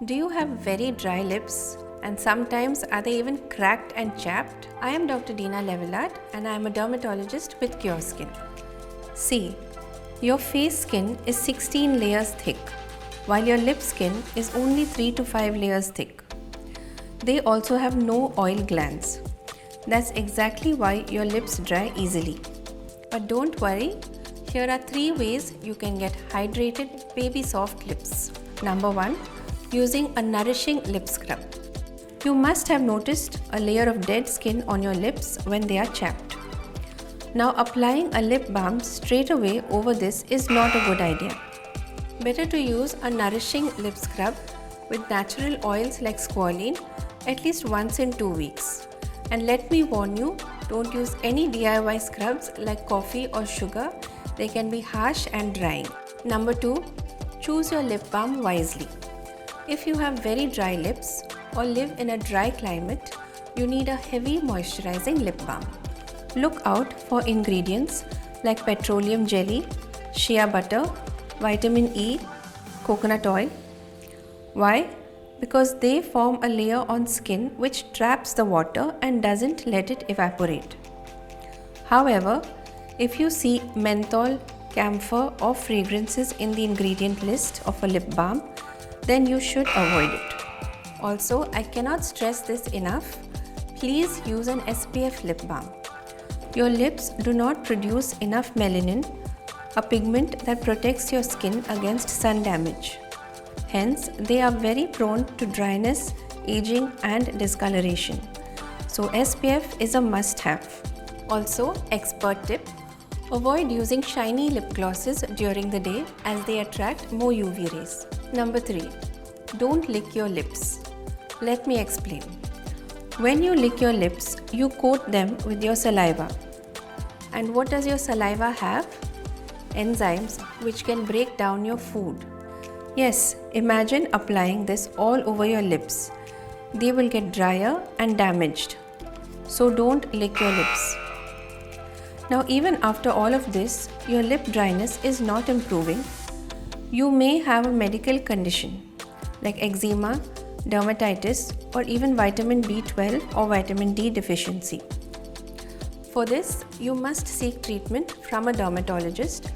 Do you have very dry lips and sometimes are they even cracked and chapped? I am Dr. Dina Levelard and I am a dermatologist with Cure Skin. See, your face skin is 16 layers thick while your lip skin is only 3 to 5 layers thick. They also have no oil glands. That's exactly why your lips dry easily. But don't worry, here are 3 ways you can get hydrated baby soft lips. Number 1. Using a nourishing lip scrub. You must have noticed a layer of dead skin on your lips when they are chapped. Now applying a lip balm straight away over this is not a good idea. Better to use a nourishing lip scrub with natural oils like squalene at least once in 2 weeks. And let me warn you, don't use any DIY scrubs like coffee or sugar. They can be harsh and drying. Number 2. Choose your lip balm wisely. If you have very dry lips or live in a dry climate, you need a heavy moisturizing lip balm. Look out for ingredients like petroleum jelly, shea butter, vitamin E, coconut oil. Why? Because they form a layer on skin which traps the water and doesn't let it evaporate. However, if you see menthol, camphor or fragrances in the ingredient list of a lip balm, then you should avoid it. Also, I cannot stress this enough, please use an SPF lip balm. Your lips do not produce enough melanin, a pigment that protects your skin against sun damage. Hence, they are very prone to dryness, aging and discoloration. So SPF is a must-have. Also, expert tip, avoid using shiny lip glosses during the day as they attract more UV rays. Number 3. Don't lick your lips. Let me explain. When you lick your lips, you coat them with your saliva. And what does your saliva have? Enzymes which can break down your food. Yes, imagine applying this all over your lips. They will get drier and damaged. So don't lick your lips. Now even after all of this, your lip dryness is not improving. You may have a medical condition like eczema, dermatitis or even vitamin B12 or vitamin D deficiency. For this, you must seek treatment from a dermatologist.